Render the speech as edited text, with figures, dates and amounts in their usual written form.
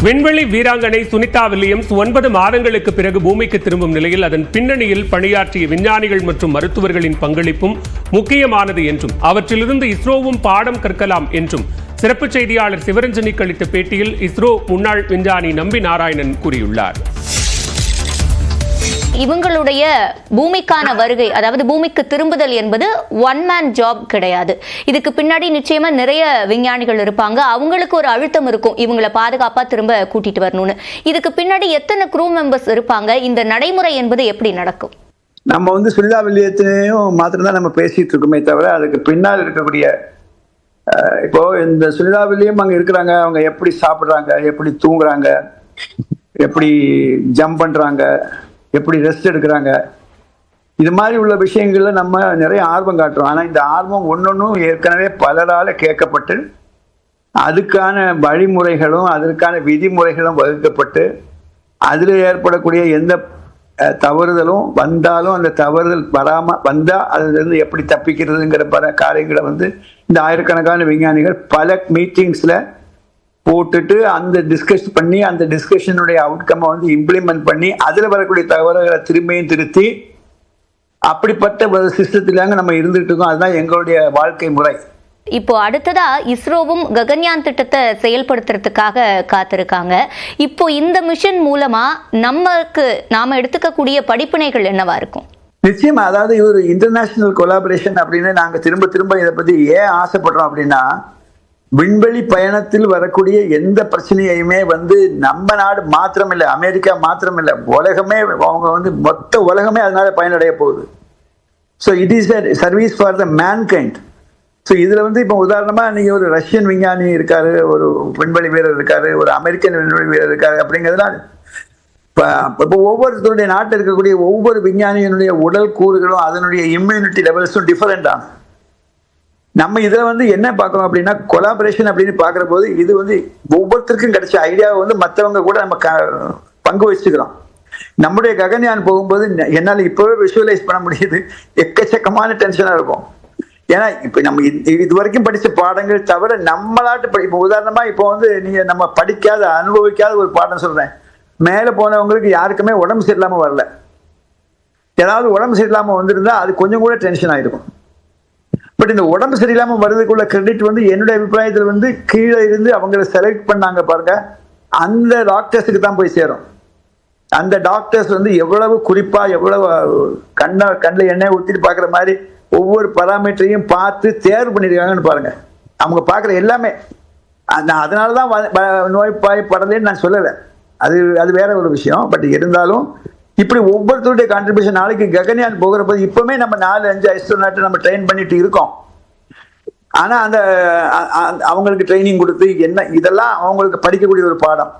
விண்வெளி வீராங்கனை சுனிதா வில்லியம்ஸ் 9 மாதங்களுக்கு பிறகு பூமிக்கு திரும்பும் நிலையில் அதன் பின்னணியில் பணியாற்றிய விஞ்ஞானிகள் மற்றும் மருத்துவர்களின் பங்களிப்பும் முக்கியமானது என்றும் அவற்றிலிருந்து இஸ்ரோவும் பாடம் கற்கலாம் என்றும் சிறப்பு செய்தியாளர் சிவரஞ்சனிக்கு அளித்த பேட்டியில் இஸ்ரோ முன்னாள் விஞ்ஞானி நம்பி நாராயணன் கூறியுள்ளார். இவங்களுடைய பூமிக்கான வருகை, அதாவது பூமிக்கு திரும்புதல் என்பது ஒன் மேன் ஜாப் கிடையாது. இதுக்கு பின்னாடி நிச்சயமா நிறைய விஞ்ஞானிகள் இருப்பாங்க. அவங்களுக்கு ஒரு அழுத்தம் இருக்கும், இவங்களை பாதுகாப்பா திரும்ப கூட்டிட்டு வரணும்னு. இதுக்கு பின்னாடி எத்தனை க்ரூ மெம்பர்ஸ் இருப்பாங்க? இந்த நடைமுறை என்பது எப்படி நடக்கும்? நம்ம சுனிதா வில்லியத்தையும் மாத்திரம்தான் நம்ம பேசிட்டு இருக்கோமே தவிர அதுக்கு பின்னால் இருக்கக்கூடிய இப்போ இந்த சுனிதா வில்லியம் அங்க இருக்கிறாங்க, அவங்க எப்படி சாப்பிடுறாங்க, எப்படி தூங்குறாங்க, எப்படி ஜம்ப் பண்றாங்க, எப்படி ரெஸ்ட் எடுக்கிறாங்க, இது மாதிரி உள்ள விஷயங்கள்ல நம்ம நிறைய ஆர்வம் காட்டுறோம். ஆனால் இந்த ஆர்வம் ஒன்னொன்னும் ஏற்கனவே பலரால கேட்கப்பட்டு அதுக்கான வழிமுறைகளும் அதற்கான விதிமுறைகளும் வகுக்கப்பட்டு அதில் ஏற்படக்கூடிய எந்த தவறுதலும் வந்தாலும் அந்த தவறுதல் வராமல் வந்தால் அதுலேருந்து எப்படி தப்பிக்கிறதுங்கிற பல காரியங்களை இந்த ஆயிரக்கணக்கான விஞ்ஞானிகள் பல மீட்டிங்ஸில் போட்டுட்டு அந்த டிஸ்கஸ் பண்ணி அந்த டிஸ்கஷனுடைய அவுட்கம்மை இம்ப்ளிமெண்ட் பண்ணி அதில் வரக்கூடிய தவறுகளை திரும்பியும் திருத்தி அப்படிப்பட்ட ஒரு சிஸ்டத்திலாங்க நம்ம இருந்துட்டு இருக்கோம். அதுதான் எங்களுடைய வாழ்க்கை முறை. இப்போ அடுத்ததா இஸ்ரோவும் ககன்யான் திட்டத்தை செயல்படுத்துறதுக்காக காத்திருக்காங்க. இப்போ இந்த மிஷன் மூலமா நாம எடுத்துக்கக்கூடிய படிப்பினைகள் என்னவா இருக்கும்? நிச்சயமா, அதாவது ஒரு இன்டர்நேஷனல் கொலாபரேஷன் அப்படின்னு நாங்க திரும்ப திரும்ப இதை பத்தி ஏன் ஆசைப்படுறோம் அப்படின்னா, விண்வெளி பயணத்தில் வரக்கூடிய எந்த பிரச்சனையுமே நம்ம நாடு மாத்திரம் இல்லை, அமெரிக்கா மாத்திரம் இல்லை, உலகமே அவங்க மொத்த உலகமே அதனால பயனடைய போகுது. So it is a service for the mankind. So இதுல இப்போ உதாரணமா நீங்க ஒரு ரஷ்யன் விஞ்ஞானி இருக்காரு, ஒரு விண்வெளி வீரர் இருக்காரு, ஒரு அமெரிக்கன் விண்வெளி வீரர் இருக்காரு அப்படிங்கிறதுனால இப்போ ஒவ்வொருத்தருடைய நாட்டில் இருக்கக்கூடிய ஒவ்வொரு விஞ்ஞானியினுடைய உடல் கூறுகளும் அதனுடைய இம்யூனிட்டி லெவல்ஸும் டிஃபரெண்ட் ஆகும். நம்ம இதுல என்ன பார்க்கணும் அப்படின்னா, கொலாபரேஷன் அப்படின்னு பார்க்குற போது இது ஒவ்வொருத்தருக்கும் கிடைச்ச ஐடியாவை மற்றவங்க கூட நம்ம பங்கு வச்சுக்கிறோம். நம்முடைய ககன்யான் போகும்போது என்னால் இப்போவே விஷுவலைஸ் பண்ண முடியுது, எக்கச்சக்கமான டென்ஷனாக இருக்கும். ஏன்னா இப்போ நம்ம இது வரைக்கும் படித்த பாடங்கள் தவிர நம்மளாட்டு இப்போ உதாரணமா இப்போ நீங்க நம்ம படிக்காத அனுபவிக்காத ஒரு பாடம் சொல்றேன். மேலே போனவங்களுக்கு யாருக்குமே உடம்பு சரியில்லாமல் வரல. ஏதாவது உடம்பு சரியில்லாமல் வந்திருந்தா அது கொஞ்சம் கூட டென்ஷன் ஆயிருக்கும். பட் இந்த உடம்பு சரியில்லாமல் வர்றதுக்குள்ள கிரெடிட் என்னுடைய அபிப்பிராயத்தில் கீழே இருந்து அவங்களை செலக்ட் பண்ணாங்க பாருங்க, அந்த டாக்டர்ஸுக்கு தான் போய் சேரும். அந்த டாக்டர்ஸ் எவ்வளவு குறிப்பா எவ்வளவு கண்ணில் எண்ணெய் ஊற்றிட்டு பார்க்குற மாதிரி ஒவ்வொரு பராமீட்டரையும் பார்த்து தேர்வு பண்ணியிருக்காங்கன்னு பாருங்க. அவங்க பார்க்குற எல்லாமே அதனாலதான் நோய்வாய்ப்படலைன்னு நான் சொல்லலை, அது வேற ஒரு விஷயம். பட் இருந்தாலும் இப்படி ஒவ்வொருத்தருடைய கான்ட்ரிபியூஷன். நாளைக்கு ககன்யான் போகிற போது இப்பவுமே நம்ம 4-5 அஸ்ட்ரோநாட் நம்ம ட்ரெயின் பண்ணிட்டு இருக்கோம். ஆனா அவங்களுக்கு ட்ரைனிங் கொடுத்து இதெல்லாம் அவங்களுக்கு படிக்கக்கூடிய ஒரு பாடம்.